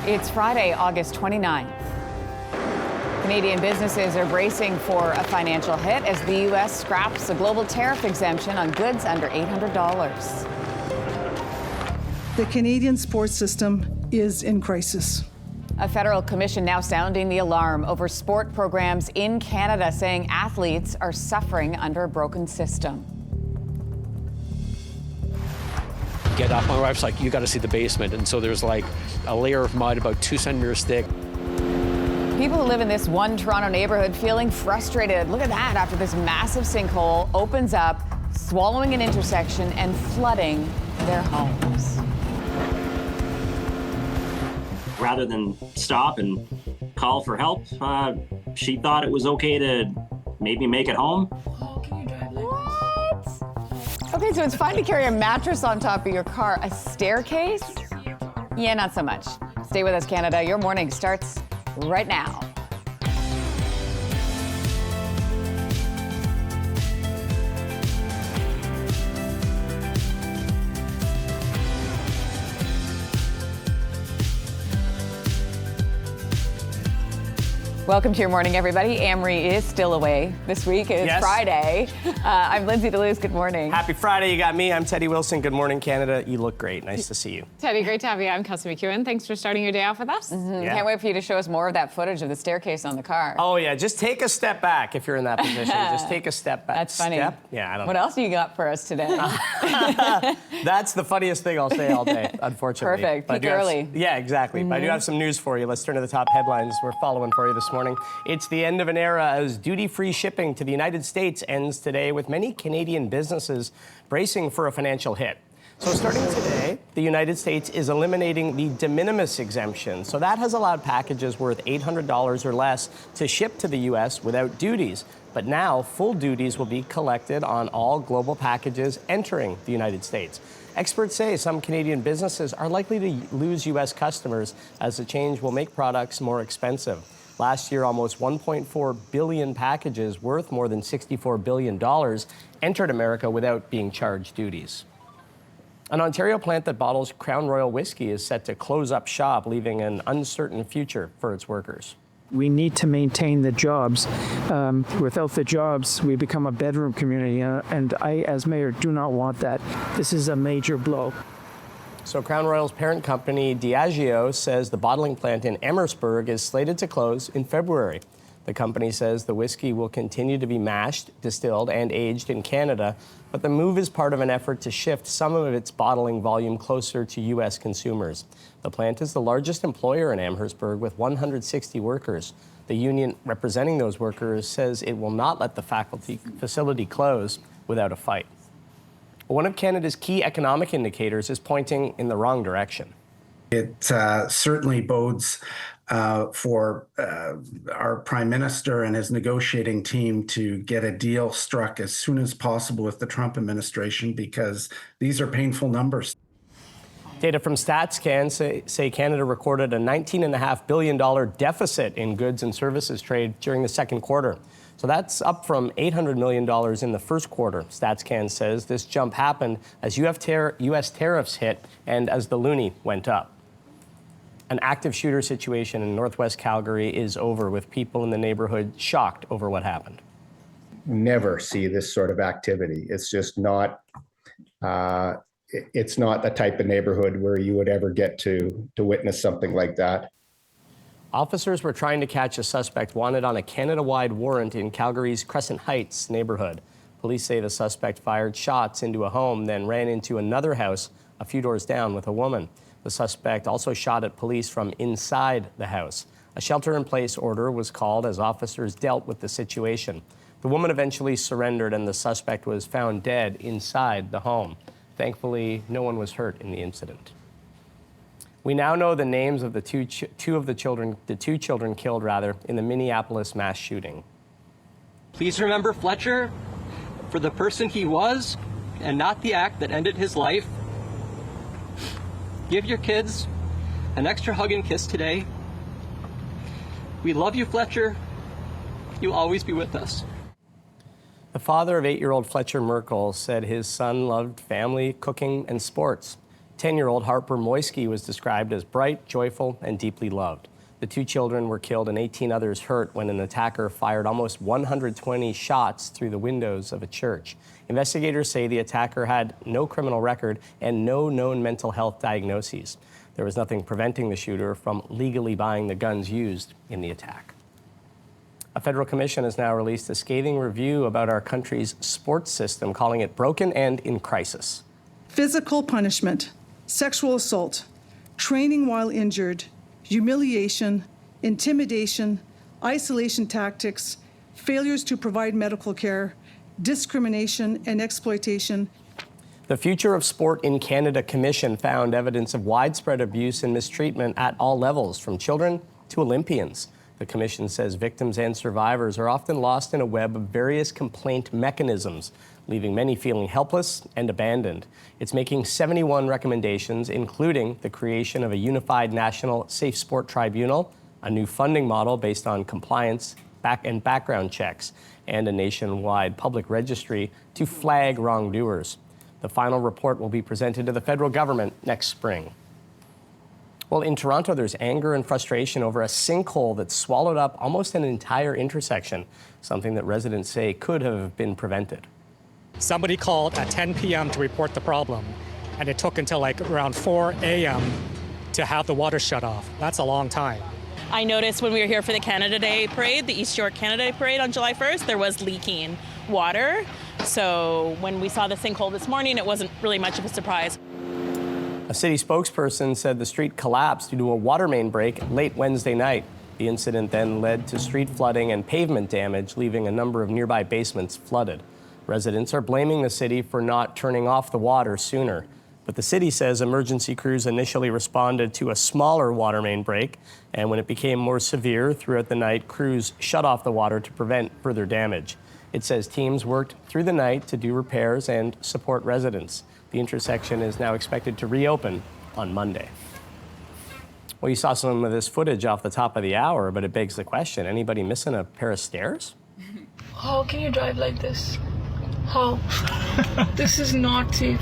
It's Friday, August 29th. Canadian businesses are bracing for a financial hit as the U.S. scraps a global tariff exemption on goods under $800. The Canadian sports system is in crisis. A federal commission now sounding the alarm over sport programs in Canada, saying athletes are suffering under a broken system. Get up, my wife's like, you got to see the basement. And so there's like a layer of mud about 2 centimeters thick. People who live in this one Toronto neighborhood feeling frustrated. Look at that, after this massive sinkhole opens up, swallowing an intersection and flooding their homes. Rather than stop and call for help, she thought it was okay to maybe make it home. What? Okay, so it's fine to carry a mattress on top of your car. A staircase? Yeah, not so much. Stay with us, Canada. Your morning starts right now. Welcome to your morning, everybody. Anne-Marie is still away this week. It's Friday. I'm Lindsey Deluce. Good morning. Happy Friday. You got me. I'm Teddy Wilson. Good morning, Canada. You look great. Nice to see you. Teddy, great to have you. I'm Kelsey McEwen. Thanks for starting your day off with us. Yeah. Can't wait for you to show us more of that footage of the staircase on the car. Oh, yeah. Just take a step back if you're in that position. Just take a step back. That's funny. Yeah, I don't know. What else do you got for us today? That's the funniest thing I'll say all day, unfortunately. Perfect. Peak early. Yeah, exactly. But I do have some news for you. Let's turn to the top headlines we're following for you this morning. It's the end of an era as duty-free shipping to the United States ends today, with many Canadian businesses bracing for a financial hit. So starting today, the United States is eliminating the de minimis exemption. So that has allowed packages worth $800 or less to ship to the U.S. without duties. But now full duties will be collected on all global packages entering the United States. Experts say some Canadian businesses are likely to lose U.S. customers as the change will make products more expensive. Last year, almost 1.4 billion packages worth more than $64 billion entered America without being charged duties. An Ontario plant that bottles Crown Royal whiskey is set to close up shop, leaving an uncertain future for its workers. We need to maintain the jobs. Without the jobs, we become a bedroom community, and I, as mayor, do not want that. This is a major blow. So Crown Royal's parent company, Diageo, says the bottling plant in Amherstburg is slated to close in February. The company says the whiskey will continue to be mashed, distilled, and aged in Canada, but the move is part of an effort to shift some of its bottling volume closer to U.S. consumers. The plant is the largest employer in Amherstburg with 160 workers. The union representing those workers says it will not let the facility close without a fight. One of Canada's key economic indicators is pointing in the wrong direction. It certainly bodes for our Prime Minister and his negotiating team to get a deal struck as soon as possible with the Trump administration, because these are painful numbers. Data from StatsCan say Canada recorded a $19.5 billion deficit in goods and services trade during the second quarter. So that's up from $800 million in the first quarter. StatsCan says this jump happened as U.S. tariffs hit and as the loonie went up. An active shooter situation in northwest Calgary is over, with people in the neighborhood shocked over what happened. Never see this sort of activity. It's just not, it's not the type of neighborhood where you would ever get to witness something like that. Officers were trying to catch a suspect wanted on a Canada-wide warrant in Calgary's Crescent Heights neighborhood. Police say the suspect fired shots into a home, then ran into another house a few doors down with a woman. The suspect also shot at police from inside the house. A shelter-in-place order was called as officers dealt with the situation. The woman eventually surrendered and the suspect was found dead inside the home. Thankfully, no one was hurt in the incident. We now know the names of the two children killed in the Minneapolis mass shooting. Please remember Fletcher for the person he was and not the act that ended his life. Give your kids an extra hug and kiss today. We love you, Fletcher. You'll always be with us. The father of 8-year-old Fletcher Merkel said his son loved family, cooking, and sports. 10-year-old Harper Moisky was described as bright, joyful, and deeply loved. The 2 children were killed and 18 others hurt when an attacker fired almost 120 shots through the windows of a church. Investigators say the attacker had no criminal record and no known mental health diagnoses. There was nothing preventing the shooter from legally buying the guns used in the attack. A federal commission has now released a scathing review about our country's sports system, calling it broken and in crisis. Physical punishment, sexual assault, training while injured, humiliation, intimidation, isolation tactics, failures to provide medical care, discrimination, and exploitation. The Future of Sport in Canada Commission found evidence of widespread abuse and mistreatment at all levels, from children to Olympians. The commission says victims and survivors are often lost in a web of various complaint mechanisms, leaving many feeling helpless and abandoned. It's making 71 recommendations, including the creation of a unified national safe sport tribunal, a new funding model based on compliance and background checks, and a nationwide public registry to flag wrongdoers. The final report will be presented to the federal government next spring. Well, in Toronto, there's anger and frustration over a sinkhole that swallowed up almost an entire intersection, something that residents say could have been prevented. Somebody called at 10 p.m. to report the problem, and it took until like around 4 a.m. to have the water shut off. That's a long time. I noticed when we were here for the Canada Day parade, the East York Canada Day parade on July 1st, there was leaking water. So when we saw the sinkhole this morning, it wasn't really much of a surprise. A city spokesperson said the street collapsed due to a water main break late Wednesday night. The incident then led to street flooding and pavement damage, leaving a number of nearby basements flooded. Residents are blaming the city for not turning off the water sooner. But the city says emergency crews initially responded to a smaller water main break, and when it became more severe throughout the night, crews shut off the water to prevent further damage. It says teams worked through the night to do repairs and support residents. The intersection is now expected to reopen on Monday. Well, you saw some of this footage off the top of the hour, but it begs the question, anybody missing a pair of stairs? How can you drive like this? How? This is not safe.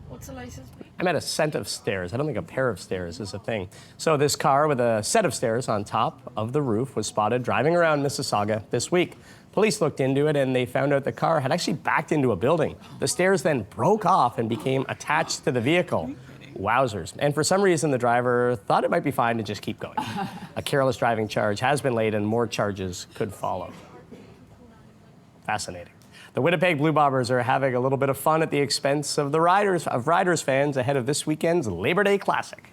What's the license plate? I meant a set of stairs. I don't think a pair of stairs is a thing. So this car with a set of stairs on top of the roof was spotted driving around Mississauga this week. Police looked into it and they found out the car had actually backed into a building. The stairs then broke off and became attached to the vehicle. Wowzers. And for some reason, the driver thought it might be fine to just keep going. A careless driving charge has been laid and more charges could follow. Fascinating. The Winnipeg Blue Bombers are having a little bit of fun at the expense of Riders fans ahead of this weekend's Labor Day Classic.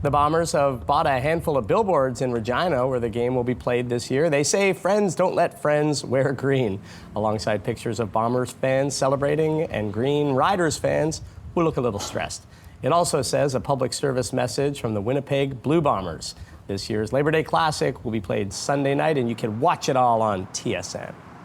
The Bombers have bought a handful of billboards in Regina where the game will be played this year. They say friends don't let friends wear green, alongside pictures of Bombers fans celebrating and green Riders fans who look a little stressed. It also says a public service message from the Winnipeg Blue Bombers. This year's Labor Day Classic will be played Sunday night, and you can watch it all on TSN.